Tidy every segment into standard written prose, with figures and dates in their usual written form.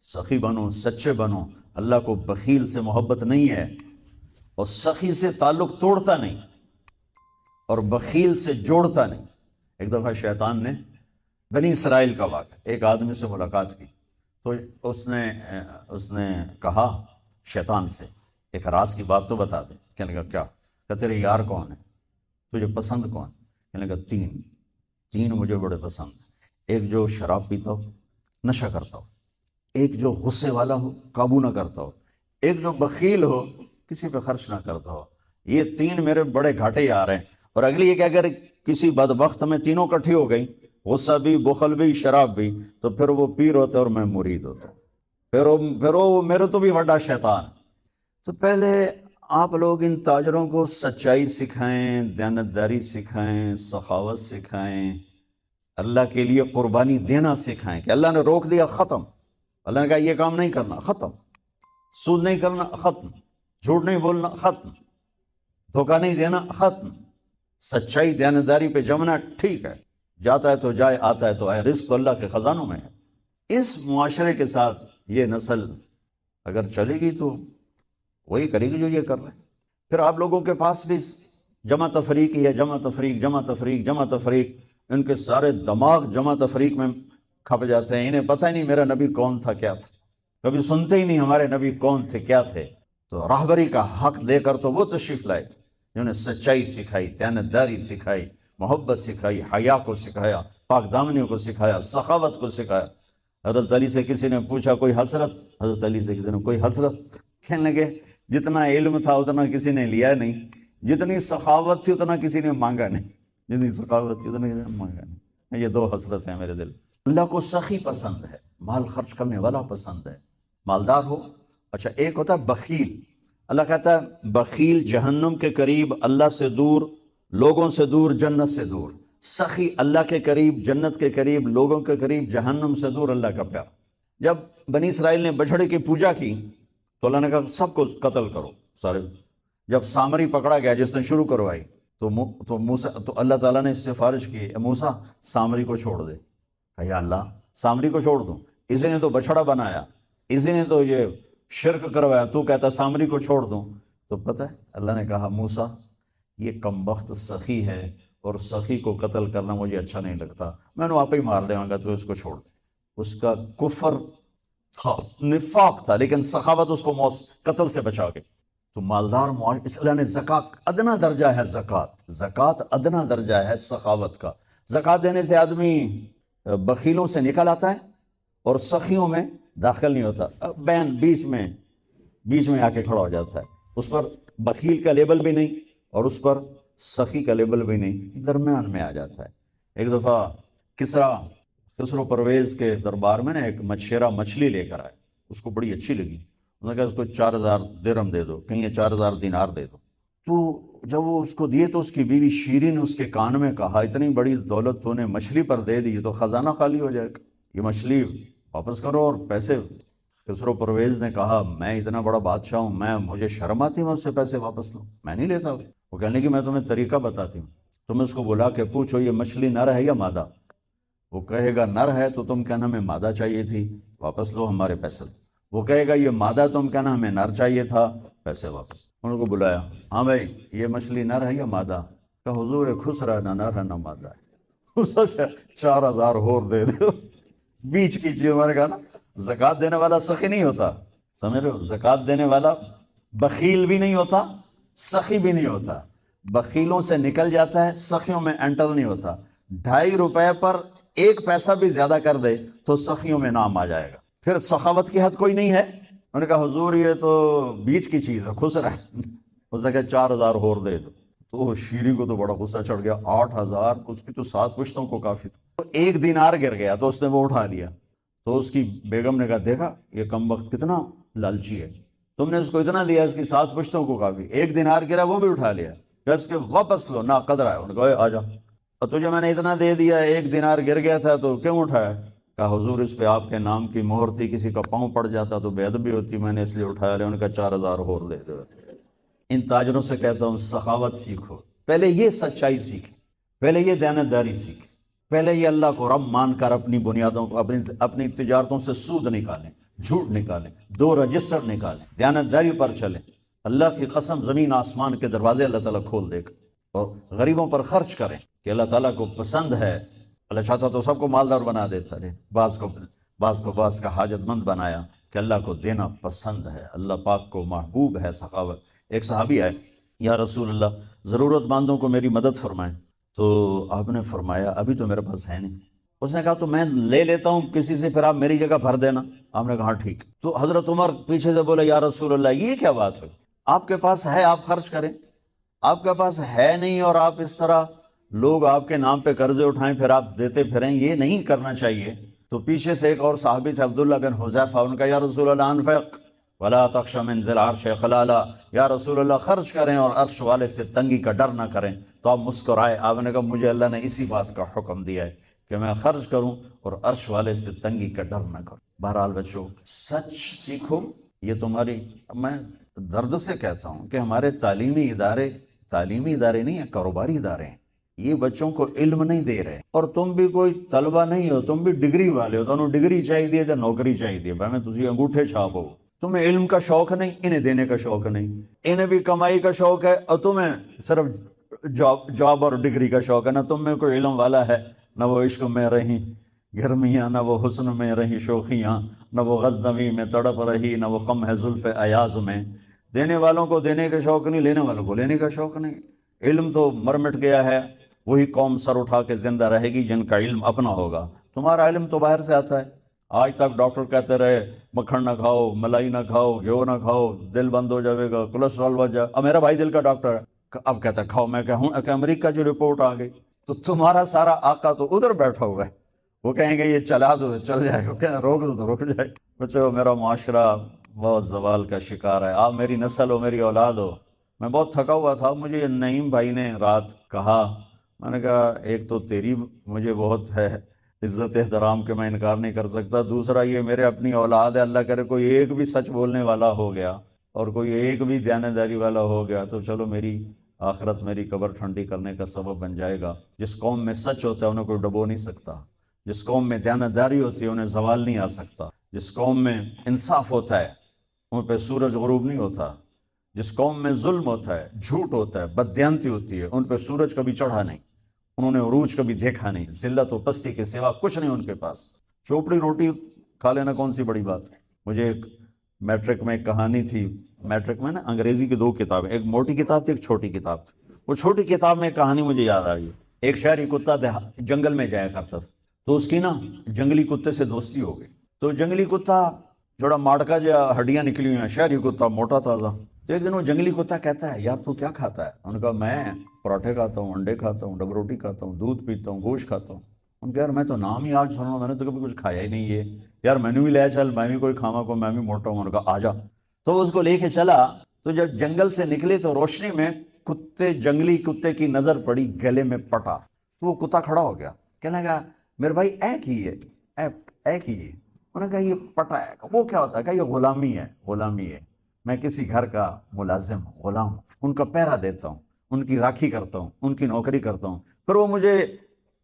سخی بنو، سچے بنو. اللہ کو بخیل سے محبت نہیں ہے، اور سخی سے تعلق توڑتا نہیں اور بخیل سے جوڑتا نہیں. ایک دفعہ شیطان نے بنی اسرائیل کا واقعہ، ایک آدمی سے ملاقات کی تو اس نے کہا شیطان سے ایک راز کی بات تو بتا دے. کہنے لگا کیا؟ کہ تیرے یار کون ہے، تجھے پسند کون؟ کہنے لگا تین مجھے بڑے پسند ہیں. ایک جو شراب پیتا ہو، نشہ کرتا ہو، ایک جو غصے والا ہو، قابو نہ کرتا ہو، ایک جو بخیل ہو، کسی پہ خرچ نہ کرتا ہو. یہ تین میرے بڑے گھاٹے یار ہیں. اور اگلی یہ کہ اگر کسی بدبخت میں تینوں کٹھی ہو گئی، غصہ بھی، بخل بھی، شراب بھی، تو پھر وہ پیر ہوتا اور میں مرید ہوتا، پھر وہ میرے تو بھی بڑا شیطان. تو پہلے آپ لوگ ان تاجروں کو سچائی سکھائیں، دیانتداری سکھائیں، سخاوت سکھائیں، اللہ کے لیے قربانی دینا سکھائیں. کہ اللہ نے روک دیا، ختم. اللہ نے کہا یہ کام نہیں کرنا، ختم. سود نہیں کرنا، ختم. جھوٹ نہیں بولنا، ختم. دھوکہ نہیں دینا، ختم. سچائی دیانتداری پہ جمنا ٹھیک ہے، جاتا ہے تو جائے، آتا ہے تو آئے، رزق تو اللہ کے خزانوں میں ہے. اس معاشرے کے ساتھ یہ نسل اگر چلے گی تو وہی کرے گی جو یہ کر رہے ہیں. پھر آپ لوگوں کے پاس بھی جمع تفریق ہی ہے، جمع تفریق، جمع تفریق، جمع تفریق. ان کے سارے دماغ جمع تفریق میں کھپ جاتے ہیں. انہیں پتہ ہی نہیں میرا نبی کون تھا، کیا تھا. کبھی سنتے ہی نہیں ہمارے نبی کون تھے، کیا تھے. تو راہبری کا حق دے کر تو وہ تشریف لائے تھے جنہوں نے سچائی سکھائی، دیانتداری سکھائی، محبت سکھائی، حیا کو سکھایا، پاک دامنیوں کو سکھایا، سخاوت کو سکھایا. حضرت علی سے کسی نے پوچھا کوئی حسرت، حضرت علی سے کسی نے کوئی حسرت. کہنے لگے جتنا علم تھا اتنا کسی نے لیا نہیں، جتنی سخاوت تھی اتنا کسی نے مانگا نہیں، جتنی سخاوت تھی اتنا کسی نے مانگا نہیں. یہ دو حسرت ہیں میرے دل. اللہ کو سخی پسند ہے، مال خرچ کرنے والا پسند ہے، مالدار ہو. اچھا، ایک ہوتا ہے بخیل. اللہ کہتا ہے بخیل جہنم کے قریب، اللہ سے دور، لوگوں سے دور، جنت سے دور. سخی اللہ کے قریب، جنت کے قریب، لوگوں کے قریب، جہنم سے دور، اللہ کا پیار. جب بنی اسرائیل نے بچھڑے کی پوجا کی تو اللہ نے کہا سب کو قتل کرو سارے. جب سامری پکڑا گیا جس نے شروع کروائی تو اللہ تعالیٰ نے سفارش کی، موسیٰ سامری کو چھوڑ دے. کہا یا اللہ سامری کو چھوڑ دوں؟ اسی نے تو بچھڑا بنایا، اسی نے تو یہ شرک کروایا، تو کہتا سامری کو چھوڑ دوں؟ تو پتہ ہے اللہ نے کہا موسیٰ یہ کمبخت سخی ہے، اور سخی کو قتل کرنا مجھے اچھا نہیں لگتا، میں نے آپ ہی مار دوں گا، تو اس کو چھوڑ دے. اس کا کفر تھا، نفاق تھا، لیکن سخاوت اس کو قتل سے بچا گئی. تو مالدار معاشرے، اس اللہ نے زکوٰۃ ادنا درجہ ہے، زکوٰۃ ادنا درجہ ہے سخاوت کا. زکوٰۃ دینے سے آدمی بخیلوں سے نکل آتا ہے اور سخیوں میں داخل نہیں ہوتا، بین بیچ میں آ کے کھڑا ہو جاتا ہے. اس پر بخیل کا لیبل بھی نہیں اور اس پر سخی کا لیبل بھی نہیں، درمیان میں آ جاتا ہے. ایک دفعہ خسرو پرویز کے دربار میں ایک مچھیرا مچھلی لے کر آئے، اس کو بڑی اچھی لگی. انہوں نے کہا اس کو 4000 درہم دے دو، کہیں 4000 دینار دے دو. تو جب وہ اس کو دیے تو اس کی بیوی شیرین نے اس کے کان میں کہا اتنی بڑی دولت تو نے مچھلی پر دے دی تو خزانہ خالی ہو جائے گا، یہ مچھلی واپس کرو اور پیسے. خسرو پرویز نے کہا میں اتنا بڑا بادشاہ ہوں، مجھے شرم آتی ہے اس سے پیسے واپس لوں، میں نہیں لیتا. وہ کہنے کہ میں تمہیں طریقہ بتاتی ہوں، تم اس کو بلا کے پوچھو یہ مچھلی نر ہے یا مادہ. وہ کہے گا نر ہے تو تم کہنا ہمیں مادہ چاہیے تھی، واپس لو ہمارے پیسے. وہ کہے گا یہ مادہ، تم کہنا ہمیں نر چاہیے تھا، پیسے واپس. انہوں کو بلایا، ہاں بھائی یہ مچھلی نر ہے یا مادہ؟ کہ حضور خسرا نہ نر ہے نہ مادہ ہے. 4000 اور دے دو. بیچ کی چیز. ہمارے کہا نا زکوٰۃ دینے والا سخی نہیں ہوتا، سمجھ رہے ہو؟ زکوٰۃ دینے والا بخیل بھی نہیں ہوتا، سخی بھی نہیں ہوتا. بخیلوں سے نکل جاتا ہے، سخیوں میں انٹر نہیں ہوتا. 2.5 روپے پر 1 پیسہ بھی زیادہ کر دے تو سخیوں میں نام آ جائے گا. پھر سخاوت کی حد کوئی نہیں ہے. انہوں نے کہا حضور یہ تو بیچ کی چیز ہے، خسرا ہے. اس نے کہا 4000 اور دے دو. تو شیری کو تو بڑا غصہ چڑھ گیا. 8000 اس کی تو 7 پشتوں کو کافی تھا. تو 1 دینار گر گیا تو اس نے وہ اٹھا لیا. تو اس کی بیگم نے کہا دیکھا یہ کم وقت کتنا لالچی ہے، تم نے اس کو اتنا دیا، اس کی 7 پشتوں کو کافی. 1 دینار گرا وہ بھی اٹھا لیا. کہ اس کے واپس لو، نہ قدر ہے. انہوں نے کہا آ جا، اور تجھے میں نے اتنا دے دیا، 1 دینار گر گیا تھا تو کیوں اٹھایا؟ کہا حضور اس پہ آپ کے نام کی مہر تھی، کسی کا پاؤں پڑ جاتا تو بے ادبی ہوتی، میں نے اس لیے اٹھایا. انہوں نے کہا 4000 اور دے دو. ان تاجروں سے کہتا ہوں سخاوت سیکھو. پہلے یہ سچائی سیکھیں، پہلے یہ دیانتداری سیکھیں، پہلے یہ اللہ کو رب مان کر اپنی بنیادوں کو، اپنی تجارتوں سے سود نکالیں. جھوٹ نکالیں، 2 رجسٹر نکالیں، دیانتداری پر چلیں. اللہ کی قسم زمین آسمان کے دروازے اللہ تعالیٰ کھول دے گا. اور غریبوں پر خرچ کریں کہ اللہ تعالیٰ کو پسند ہے. اللہ چاہتا تو سب کو مالدار بنا دیتا ہے، بعض کا حاجت مند بنایا کہ اللہ کو دینا پسند ہے، اللہ پاک کو محبوب ہے سخاوت. ایک صحابی آئے، یا رسول اللہ ضرورت مندوں کو میری مدد فرمائیں. تو آپ نے فرمایا ابھی تو میرے پاس ہے نہیں. اس نے کہا تو میں لے لیتا ہوں کسی سے، پھر آپ میری جگہ بھر دینا. آپ نے کہا ہاں ٹھیک. تو حضرت عمر پیچھے سے بولے یا رسول اللہ یہ کیا بات ہوئی، آپ کے پاس ہے آپ خرچ کریں، آپ کے پاس ہے نہیں اور آپ اس طرح لوگ آپ کے نام پہ قرضے اٹھائیں پھر آپ دیتے پھریں، یہ نہیں کرنا چاہیے. تو پیچھے سے ایک اور صحابی تھے عبداللہ بن حذیفہ، ان کا یا رسول اللہ انفق ولا تخش من ذی العرش خلالا، یا رسول اللہ خرچ کریں اور عرش والے سے تنگی کا ڈر نہ کریں. تو آپ مسکرائے. آپ نے کہا مجھے اللہ نے اسی بات کا حکم دیا ہے کہ میں خرچ کروں اور عرش والے سے تنگی کا ڈر نہ کروں. بہرحال بچوں سچ سیکھو. یہ تمہاری، میں درد سے کہتا ہوں کہ ہمارے تعلیمی ادارے نہیں ہیں، کاروباری ادارے ہیں. یہ بچوں کو علم نہیں دے رہے. اور تم بھی کوئی طلبہ نہیں ہو، تم بھی ڈگری والے ہو. تمہیں ڈگری چاہیے یا نوکری چاہیے، میں تجھے انگوٹھے چھاپو. تمہیں علم کا شوق نہیں، انہیں دینے کا شوق نہیں. انہیں بھی کمائی کا شوق ہے اور تمہیں صرف جاب اور ڈگری کا شوق ہے. نہ تم میں کوئی علم والا ہے، نہ وہ عشق میں رہی گرمیاں، نہ وہ حسن میں رہی شوخیاں، نہ وہ غزنوی میں تڑپ رہی، نہ وہ غم ہے زلف ایاز میں. دینے والوں کو دینے کا شوق نہیں، لینے والوں کو لینے کا شوق نہیں. علم تو مر مٹ گیا ہے. وہی قوم سر اٹھا کے زندہ رہے گی جن کا علم اپنا ہوگا. تمہارا علم تو باہر سے آتا ہے. آج تک ڈاکٹر کہتے رہے مکھن نہ کھاؤ، ملائی نہ کھاؤ، گھیو نہ کھاؤ، دل بند ہو جائے گا، کولیسٹرول بڑھ جائے. اب میرا بھائی دل کا ڈاکٹر ہے، اب کہتا ہے کھاؤ. میں کہوں کہ امریکہ کی رپورٹ آ گئی. تو تمہارا سارا آقا تو ادھر بیٹھا ہوا ہے، وہ کہیں گے یہ چلا دو چل جائے گا، کہ روک دو تو رک جائے. بچوں میرا معاشرہ بہت زوال کا شکار ہے. آپ میری نسل ہو، میری اولاد ہو. میں بہت تھکا ہوا تھا. مجھے نعیم بھائی نے رات کہا، میں نے کہا ایک تو تیری مجھے بہت ہے عزت احترام کہ میں انکار نہیں کر سکتا، دوسرا یہ میرے اپنی اولاد ہے، اللہ کرے کوئی ایک بھی سچ بولنے والا ہو گیا اور کوئی ایک بھی دیانتداری والا ہو گیا تو چلو میری آخرت، میری قبر ٹھنڈی کرنے کا سبب بن جائے گا. جس قوم میں سچ ہوتا ہے انہیں کوئی ڈبو نہیں سکتا. جس قوم میں دیانتداری ہوتی ہے انہیں زوال نہیں آ سکتا. جس قوم میں انصاف ہوتا ہے ان پہ سورج غروب نہیں ہوتا. جس قوم میں ظلم ہوتا ہے، جھوٹ ہوتا ہے، بددیانتی ہوتی ہے، ان پہ سورج کبھی چڑھا نہیں، انہوں نے عروج کبھی دیکھا نہیں. ذلت و پستی کے سوا کچھ نہیں ان کے پاس. چوپڑی روٹی کھا لینا کون سی بڑی بات ہے. مجھے ایک میٹرک میں ایک کہانی تھی. میٹرک میں نا انگریزی کی 2 کتابیں، ایک موٹی کتاب تھی ایک چھوٹی کتاب تھی. وہ چھوٹی کتاب میں ایک کہانی مجھے یاد آ رہی ہے. ایک شہری کتا جنگل میں جایا کرتا تھا، تو اس کی نا جنگلی کتے سے دوستی ہو گئی. تو جنگلی کتا جوڑا ماڑکا جو ہڈیاں نکلی ہوئی ہیں، شہری کتا موٹا تازہ. تو ایک دن وہ جنگلی کتا کہتا ہے یار تو کیا کھاتا ہے؟ انہوں نے کہا میں پراٹھے کھاتا ہوں، انڈے کھاتا ہوں، ڈبل روٹی کھاتا ہوں، دودھ پیتا ہوں، گوشت کھاتا ہوں. ان کہ یار میں تو نام ہی آج سنا، میں نے تو کبھی کچھ کھایا ہی نہیں ہے یار، میں نے بھی لے چل، میں بھی کوئی کھاوا کو، میں بھی موٹا ہوں. انہوں نے کہا آ جا. تو اس کو لے کے چلا. تو جب جنگل سے نکلے تو روشنی میں جنگلی کتے کی نظر پڑی گلے میں پٹا. تو وہ کتا کھڑا ہو گیا، کہنے لگا میرے بھائی اے کی ہے، اے کی ہے. انہوں نے کہا یہ پٹا ہے. وہ کیا ہوتا ہے؟ کہ یہ غلامی ہے، غلامی ہے. میں کسی گھر کا ملازم ہوں، غلام ہوں، ان کا پہرا دیتا ہوں، ان کی راکھی کرتا ہوں، ان کی نوکری کرتا ہوں، پھر وہ مجھے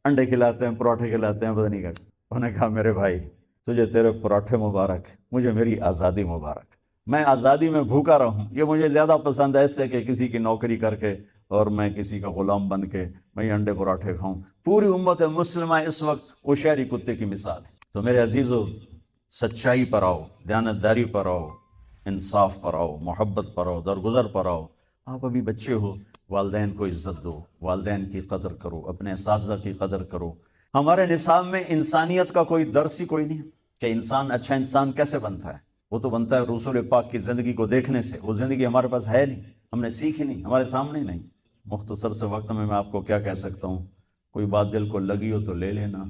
انڈے کھلاتے ہیں، پراٹھے کھلاتے ہیں، پتہ نہیں کیا. انہوں نے کہا میرے بھائی تجھے تیرے پراٹھے مبارک، مجھے میری آزادی مبارک. میں آزادی میں بھوکا رہوں یہ مجھے زیادہ پسند ہے اس سے کہ کسی کی نوکری کر کے اور میں کسی کا غلام بن کے میں انڈے پراٹھے کھاؤں. پوری امت مسلمہ اس وقت وہ شہری کتے کی مثال ہے. تو میرے عزیزو سچائی پر آؤ، دیانتداری پر آؤ، انصاف پر آؤ، محبت پر آؤ، درگزر پر آؤ. آپ ابھی بچے ہو، والدین کو عزت دو، والدین کی قدر کرو، اپنے اساتذہ کی قدر کرو. ہمارے نصاب میں انسانیت کا کوئی درس ہی کوئی نہیں کہ انسان اچھا انسان کیسے بنتا ہے. وہ تو بنتا ہے رسول پاک کی زندگی کو دیکھنے سے. وہ زندگی ہمارے پاس ہے نہیں، ہم نے سیکھی نہیں، ہمارے سامنے نہیں. مختصر سے وقت میں آپ کو کیا کہہ سکتا ہوں. کوئی بات دل کو لگی ہو تو لے لینا،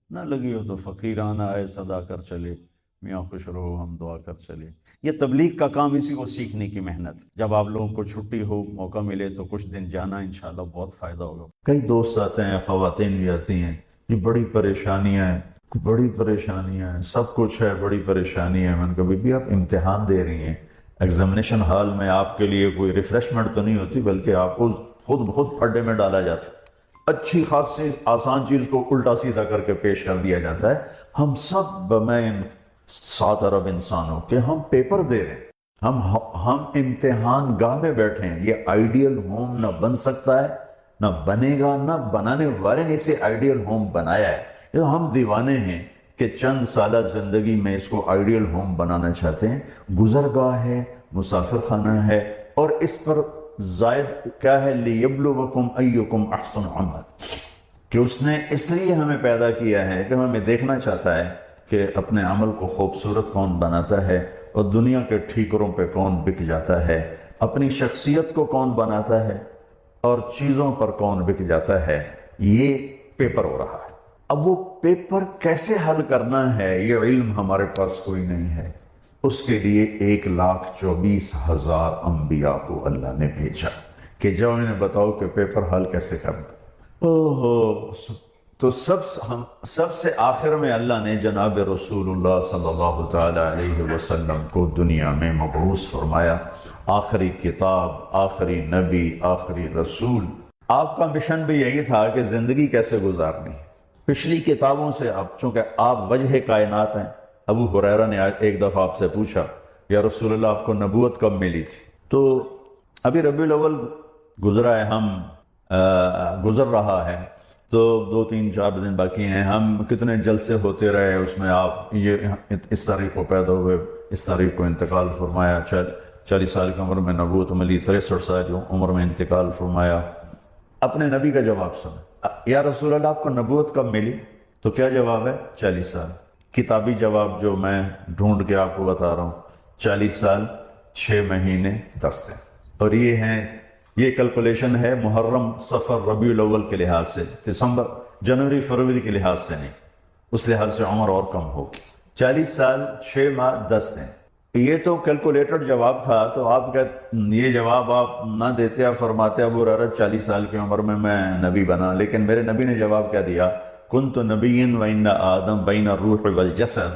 نہ لگی ہو تو فقیرانہ اے صدا کر چلے، میاں خوش رہو ہم دعا کر چلے. یہ تبلیغ کا کام اسی کو سیکھنے کی محنت. جب آپ لوگوں کو چھٹی ہو، موقع ملے تو کچھ دن جانا، انشاءاللہ بہت فائدہ ہوگا. کئی دوست آتے ہیں، خواتین بھی آتی ہیں، یہ بڑی پریشانیاں ہیں، بڑی پریشانیاں ہیں، سب کچھ ہے، بڑی پریشانی ہے. میں نے کہا بی بی آپ امتحان دے رہی ہیں، ایگزامینیشن ہال میں آپ کے لیے کوئی ریفریشمنٹ تو نہیں ہوتی بلکہ آپ کو خود پھڈے میں ڈالا جاتا ہے. اچھی خاصی آسان چیز کو الٹا سیدھا کر کے پیش کر دیا جاتا ہے. ہم سب میں 7 ارب انسانوں کے ہم پیپر دے رہے ہیں، ہم امتحان گاہ میں بیٹھے ہیں. یہ آئیڈیل ہوم نہ بن سکتا ہے، نہ بنے گا، نہ بنانے والے نے اسے آئیڈیل ہوم بنایا ہے. یہ ہم دیوانے ہیں کہ چند سالہ زندگی میں اس کو آئیڈیل ہوم بنانا چاہتے ہیں. گزرگاہ ہے، مسافر خانہ ہے، اور اس پر زائد کیا ہے، لِيَبْلُوَكُمْ أَيُّكُمْ أَحْسَنُ عَمَلًا، کہ اس نے اس لیے ہمیں پیدا کیا ہے کہ ہمیں دیکھنا چاہتا ہے کہ اپنے عمل کو خوبصورت کون بناتا ہے اور دنیا کے ٹھیکروں پہ کون بک جاتا ہے، اپنی شخصیت کو کون بناتا ہے اور چیزوں پر کون بک جاتا ہے. یہ پیپر ہو رہا ہے. اب وہ پیپر کیسے حل کرنا ہے، یہ علم ہمارے پاس کوئی نہیں ہے. اس کے لیے 1,24,000 انبیاء کو اللہ نے بھیجا کہ جاؤ انہیں بتاؤ کہ پیپر حل کیسے کرنا. تو سب سے آخر میں اللہ نے جناب رسول اللہ صلی اللہ تعالی علیہ وسلم کو دنیا میں مبعوث فرمایا. آخری کتاب، آخری نبی، آخری رسول. آپ کا مشن بھی یہی تھا کہ زندگی کیسے گزارنی. پچھلی کتابوں سے اب چونکہ آپ وجہ کائنات ہیں. ابو ہریرہ نے ایک دفعہ آپ سے پوچھا یا رسول اللہ آپ کو نبوت کب ملی تھی؟ تو ابھی ربیع الاول گزرا ہے، گزر رہا ہے، تو 2-3-4 دن باقی ہیں. ہم کتنے جلسے ہوتے رہے اس میں. آپ یہ اس تاریخ کو پیدا ہوئے، اس تاریخ کو انتقال فرمایا، 40 سال کی عمر میں نبوت ملی، 63 سال کی عمر میں انتقال فرمایا. اپنے نبی کا جواب سنا، یا رسول اللہ آپ کو نبوت کب ملی؟ تو کیا جواب ہے؟ 40 سال. کتابی جواب جو میں ڈھونڈ کے آپ کو بتا رہا ہوں، 40 سال 6 مہینے 10 دن. اور یہ کیلکولیشن ہے محرم، صفر، ربیع الاول کے لحاظ سے، دسمبر، جنوری، فروری کے لحاظ سے نہیں. اس لحاظ سے عمر اور کم ہوگی. 40 سال 6 ماہ 10 دن. یہ تو کیلکولیٹڈ جواب تھا. تو آپ کا یہ جواب آپ نہ دیتے، آپ فرماتے ابو ہریرہ 40 سال کی عمر میں نبی بنا. لیکن میرے نبی نے جواب کیا دیا؟ کنت نبی وان آدم بین الروح والجسد.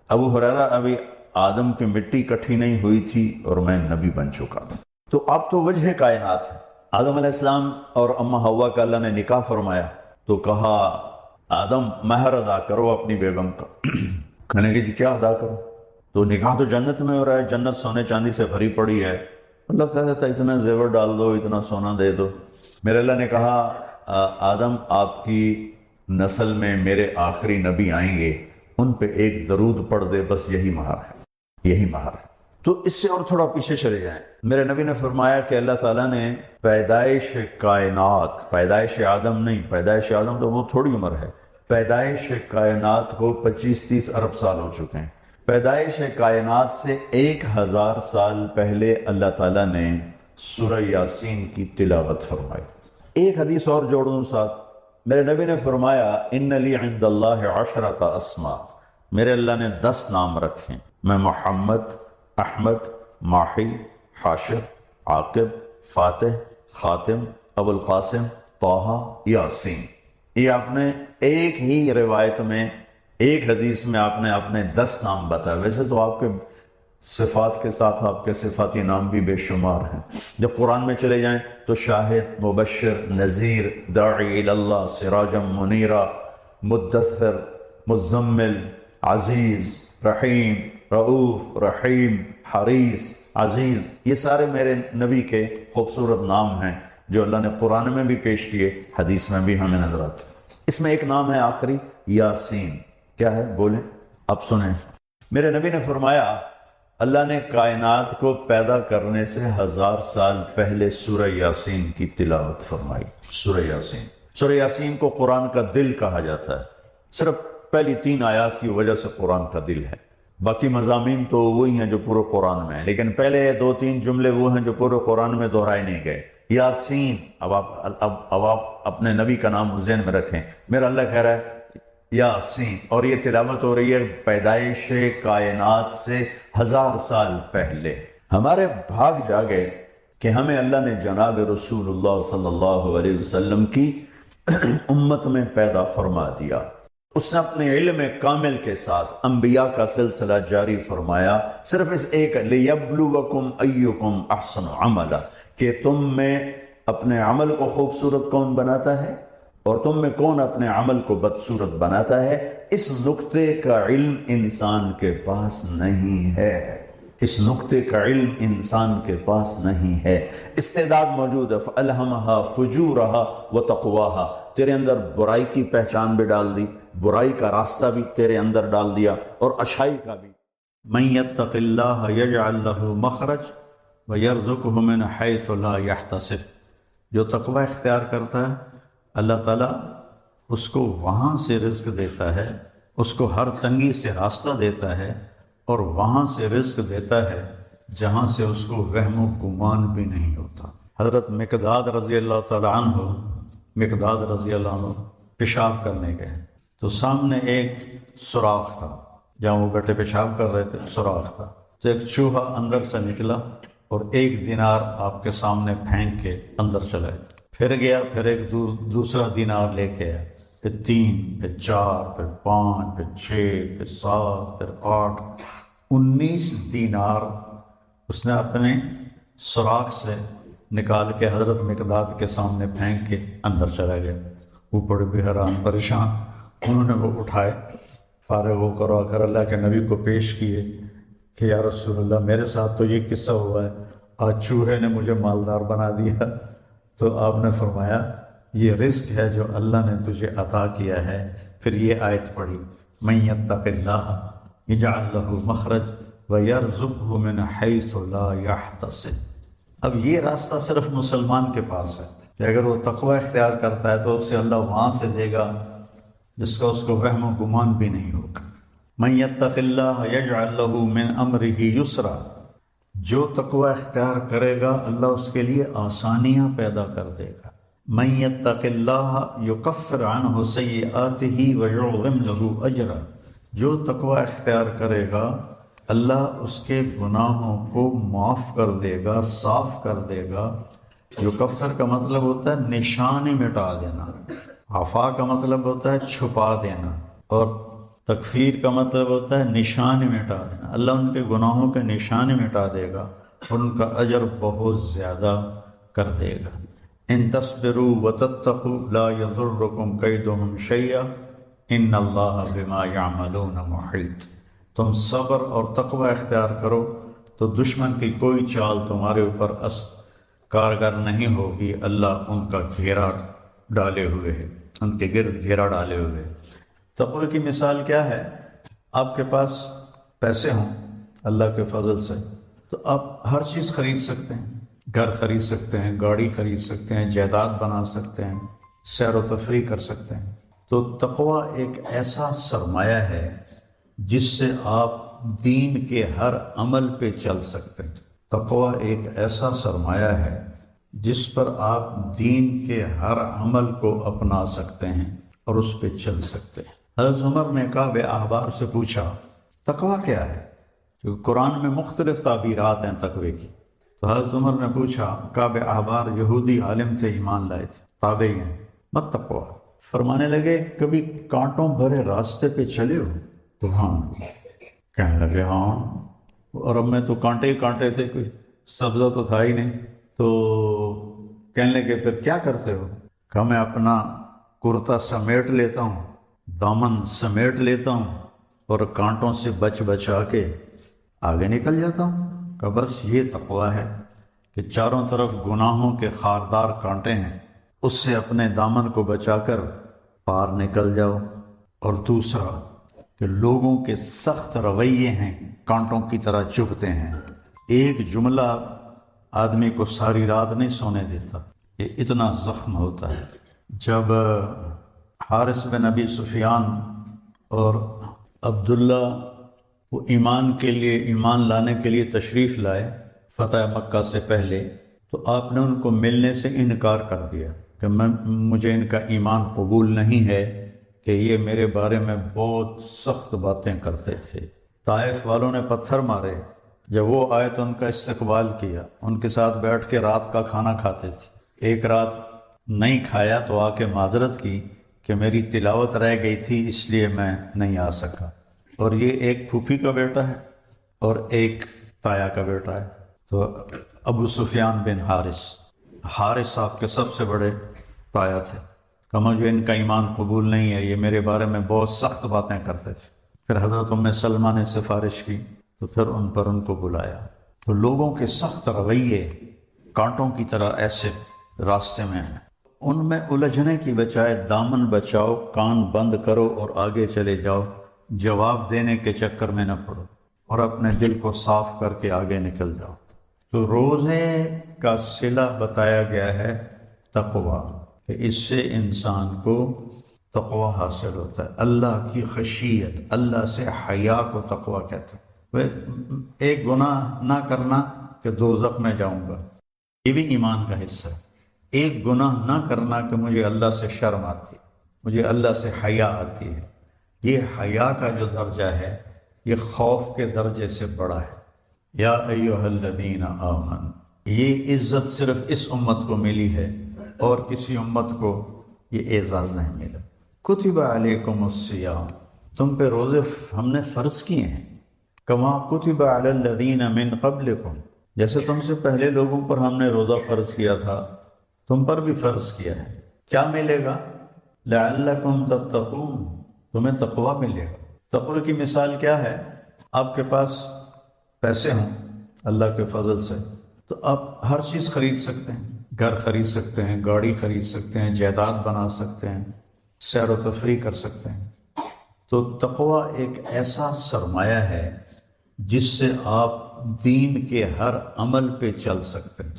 ابو ہریرہ ابھی آدم کی مٹی کٹھی نہیں ہوئی تھی اور میں نبی بن چکا تھا. تو آپ تو وجہ کائنات ہیں. آدم علیہ السلام اور اما حوا کا اللہ نے نکاح فرمایا تو کہا آدم مہر ادا کرو اپنی بیگم کا. کہنے کہ جی کیا ادا کرو؟ تو نکاح تو جنت میں ہو رہا ہے، جنت سونے چاندی سے بھری پڑی ہے. اللہ کہتا تھا اتنا زیور ڈال دو، اتنا سونا دے دو. میرے اللہ نے کہا آدم آپ کی نسل میں میرے آخری نبی آئیں گے، ان پہ ایک درود پڑھ دے، بس یہی مہر ہے، یہی مہر ہے. تو اس سے اور تھوڑا پیچھے چلے جائیں. میرے نبی نے فرمایا کہ اللہ تعالیٰ نے پیدائش کائنات، پیدائش آدم نہیں، پیدائش آدم تو وہ تھوڑی عمر ہے، پیدائش کائنات کو 25-30 ارب سال ہو چکے ہیں. پیدائش کائنات سے 1000 سال پہلے اللہ تعالیٰ نے سورہ یاسین کی تلاوت فرمائی. ایک حدیث اور جوڑ دوں ساتھ. میرے نبی نے فرمایا ان لی عند اللہ 10 اسماء، میرے اللہ نے 10 نام رکھے. میں محمد، احمد، ماحی، حاشر، عاقب، فاتح، خاتم، ابو القاسم، طٰہٰ، یاسین. یہ آپ نے ایک ہی روایت میں، ایک حدیث میں آپ نے اپنے 10 نام بتائے. ویسے تو آپ کے صفات کے ساتھ آپ کے صفاتی نام بھی بے شمار ہیں. جب قرآن میں چلے جائیں تو شاہد، مبشر، نذیر، داعی اللہ، سراجا منیرا، مدثر، مزمل، عزیز، رحیم، رؤوف، رحیم، حریص، عزیز، یہ سارے میرے نبی کے خوبصورت نام ہیں جو اللہ نے قرآن میں بھی پیش کیے، حدیث میں بھی ہمیں نظر آتے. اس میں ایک نام ہے آخری، یاسین. کیا ہے بولیں؟ اب سنیں. میرے نبی نے فرمایا اللہ نے کائنات کو پیدا کرنے سے 1000 سال پہلے سورہ یاسین کی تلاوت فرمائی. سورہ یاسین، سورہ یاسین کو قرآن کا دل کہا جاتا ہے. صرف پہلی 3 آیات کی وجہ سے قرآن کا دل ہے. باقی مضامین تو وہی ہیں جو پورے قرآن میں ہیں، لیکن پہلے 2-3 جملے وہ ہیں جو پورے قرآن میں دہرائے نہیں گئے. یاسین. اب آپ اپنے نبی کا نام ذہن میں رکھیں. میرا اللہ کہہ رہا ہے یاسین، اور یہ تلاوت ہو رہی ہے پیدائش کائنات سے 1000 سال پہلے. ہمارے بھاگ جاگے کہ ہمیں اللہ نے جناب رسول اللہ صلی اللہ علیہ وسلم کی امت میں پیدا فرما دیا. اس نے اپنے علم کامل کے ساتھ انبیاء کا سلسلہ جاری فرمایا. صرف اس ایک لِيَبْلُوَكُمْ أَيُّكُمْ أَحْسَنُ عَمَلًا، کہ تم میں اپنے عمل کو خوبصورت کون بناتا ہے اور تم میں کون اپنے عمل کو بدصورت بناتا ہے؟ اس نقطے کا علم انسان کے پاس نہیں ہے، اس نقطے کا علم انسان کے پاس نہیں ہے۔ استعداد موجود ہے، فَأَلْهَمَهَا فُجُورَهَا وَتَقْوَاهَا، تیرے اندر برائی کی پہچان بھی ڈال دی، برائی کا راستہ بھی تیرے اندر ڈال دیا، اور اچھائی کا بھی۔ مَن يَتَّقِ اللَّهَ يَجْعَلْ لَهُ مَخْرَجًا وَيَرْزُقْهُ مِنْ حَيْثُ لَا يَحْتَسِبُ، جو تقوی اختیار کرتا ہے اللہ تعالیٰ اس کو وہاں سے رزق دیتا ہے، اس کو ہر تنگی سے راستہ دیتا ہے، اور وہاں سے رزق دیتا ہے جہاں سے اس کو وہم و گمان بھی نہیں ہوتا۔ حضرت مقداد رضی اللہ تعالیٰ عنہ پیشاب کرنے گئے تو سامنے ایک سوراخ تھا، جہاں وہ بیٹھے پیشاب کر رہے تھے سوراخ تھا، تو ایک چوہا اندر سے نکلا اور 1 دینار آپ کے سامنے پھینک کے اندر چلا گیا، پھر گیا، پھر ایک دوسرا دینار لے کے آیا، پھر 3، پھر 4، پھر 5، پھر 6، پھر 7، پھر 8، 19 دینار اس نے اپنے سوراخ سے نکال کے حضرت مقداد کے سامنے پھینک کے اندر چلا گیا۔ وہ بڑے بھی حیران پریشان، انہوں نے وہ اٹھائے، فارغ ہو کر آ کر اللہ کے نبی کو پیش کیے کہ یا رسول اللہ میرے ساتھ تو یہ قصہ ہوا ہے، آج چوہے نے مجھے مالدار بنا دیا۔ تو آپ نے فرمایا یہ رزق ہے جو اللہ نے تجھے عطا کیا ہے۔ پھر یہ آیت پڑھی، مَن یتق اللہ یجعل لہ مخرج ویرزقہ من حیث لا یحتسب۔ اب یہ راستہ صرف مسلمان کے پاس ہے کہ اگر وہ تقوی اختیار کرتا ہے تو اسے اللہ وہاں سے دے گا جس کا اس کو وہم و گمان بھی نہیں ہوگا۔ مَن یتق اللہ یجعل لہ من امرہ یسرا، جو تقوی اختیار کرے گا اللہ اس کے لیے آسانیاں پیدا کر دے گا۔ مَن یتق اللہ یکفر عنہ سیئاتہ ویعظم لہ اجرا، جو تقوی اختیار کرے گا اللہ اس کے گناہوں کو معاف کر دے گا، صاف کر دے گا۔ یکفر کا مطلب ہوتا ہے نشانی مٹا دینا، عفا کا مطلب ہوتا ہے چھپا دینا، اور تکفیر کا مطلب ہوتا ہے نشان مٹا دینا۔ اللہ ان کے گناہوں کے نشان مٹا دے گا اور ان کا اجر بہت زیادہ کر دے گا۔ ان تصبروا وتتقوا لا یضرکم کیدہم شیئا ان اللہ بما یعملون محیط، تم صبر اور تقوی اختیار کرو تو دشمن کی کوئی چال تمہارے اوپر کارگر نہیں ہوگی، اللہ ان کا گھیرا ڈالے ہوئے ہے، ان کے گرد گھیرا ڈالے ہوئے ہے۔ تقوی کی مثال کیا ہے؟ آپ کے پاس پیسے ہوں اللہ کے فضل سے تو آپ ہر چیز خرید سکتے ہیں، گھر خرید سکتے ہیں، گاڑی خرید سکتے ہیں، جائیداد بنا سکتے ہیں، سیر و تفریح کر سکتے ہیں۔ تو تقوی ایک ایسا سرمایہ ہے جس سے آپ دین کے ہر عمل پہ چل سکتے ہیں۔ تقوی ایک ایسا سرمایہ ہے جس پر آپ دین کے ہر عمل کو اپنا سکتے ہیں اور اس پہ چل سکتے ہیں۔ حضرت عمر نے کعب احبار سے پوچھا تقوی کیا ہے؟ کیونکہ قرآن میں مختلف تعبیرات ہیں تقوی کی۔ تو حضرت عمر نے پوچھا، کعب احبار یہودی عالم تھے، ایمان لائے تھے، تابعی ہیں، مت تقوی، فرمانے لگے کبھی کانٹوں بھرے راستے پہ چلے ہو؟ تو ہاں، کہنے لگے ہاں، اور اب میں تو کانٹے ہی کانٹے تھے، کوئی سبزہ تو تھا ہی نہیں۔ تو کہنے لگے پھر کیا کرتے ہو؟ کہ میں اپنا کرتا سمیٹ لیتا ہوں، دامن سمیٹ لیتا ہوں اور کانٹوں سے بچا کے آگے نکل جاتا ہوں۔ کہ بس یہ تقوی ہے کہ چاروں طرف گناہوں کے خاردار کانٹے ہیں، اس سے اپنے دامن کو بچا کر پار نکل جاؤ۔ اور دوسرا کہ لوگوں کے سخت رویے ہیں، کانٹوں کی طرح چبھتے ہیں، ایک جملہ آدمی کو ساری رات نہیں سونے دیتا، یہ اتنا زخم ہوتا ہے۔ جب حارث بن ابی سفیان اور عبداللہ وہ ایمان لانے کے لیے تشریف لائے فتح مکہ سے پہلے، تو آپ نے ان کو ملنے سے انکار کر دیا کہ مجھے ان کا ایمان قبول نہیں ہے، کہ یہ میرے بارے میں بہت سخت باتیں کرتے تھے۔ طائف والوں نے پتھر مارے، جب وہ آئے تو ان کا استقبال کیا، ان کے ساتھ بیٹھ کے رات کا کھانا کھاتے تھے۔ ایک رات نہیں کھایا تو آ کے معذرت کی کہ میری تلاوت رہ گئی تھی اس لیے میں نہیں آ سکا۔ اور یہ ایک پھوپھی کا بیٹا ہے اور ایک تایا کا بیٹا ہے۔ تو ابو سفیان بن حارث آپ کے سب سے بڑے تایا تھے، کہ مجھے ان کا ایمان قبول نہیں ہے، یہ میرے بارے میں بہت سخت باتیں کرتے تھے۔ پھر حضرت ام سلمہ نے سفارش کی تو پھر ان کو بلایا، تو لوگوں کے سخت رویے کانٹوں کی طرح ایسے راستے میں ہیں، ان میں الجھنے کی بجائے دامن بچاؤ، کان بند کرو اور آگے چلے جاؤ، جواب دینے کے چکر میں نہ پڑو اور اپنے دل کو صاف کر کے آگے نکل جاؤ۔ تو روزے کا صلہ بتایا گیا ہے تقوی، کہ اس سے انسان کو تقوی حاصل ہوتا ہے، اللہ کی خشیت، اللہ سے حیا کو تقوی کہتے ہیں۔ ایک گناہ نہ کرنا کہ دوزخ میں جاؤں گا، یہ بھی ایمان کا حصہ ہے۔ ایک گناہ نہ کرنا کہ مجھے اللہ سے شرم آتی ہے، مجھے اللہ سے حیا آتی ہے، یہ حیا کا جو درجہ ہے یہ خوف کے درجے سے بڑا ہے۔ یا ایھا الذین آمنوا، یہ عزت صرف اس امت کو ملی ہے اور کسی امت کو یہ اعزاز نہیں ملا۔ کتب علیکم الصیام، تم پہ روزے ہم نے فرض کیے ہیں، کما کتب علی الذین من قبلکم، جیسے تم سے پہلے لوگوں پر ہم نے روزہ فرض کیا تھا تم پر بھی فرض کیا ہے۔ کیا ملے گا؟ لعلکم تتقون، تمہیں تقوی ملے گا۔ تقوی کی مثال کیا ہے؟ آپ کے پاس پیسے ہوں اللہ کے فضل سے تو آپ ہر چیز خرید سکتے ہیں، گھر خرید سکتے ہیں، گاڑی خرید سکتے ہیں، جائیداد بنا سکتے ہیں، سیر و تفریح کر سکتے ہیں۔ تو تقوی ایک ایسا سرمایہ ہے جس سے آپ دین کے ہر عمل پہ چل سکتے ہیں۔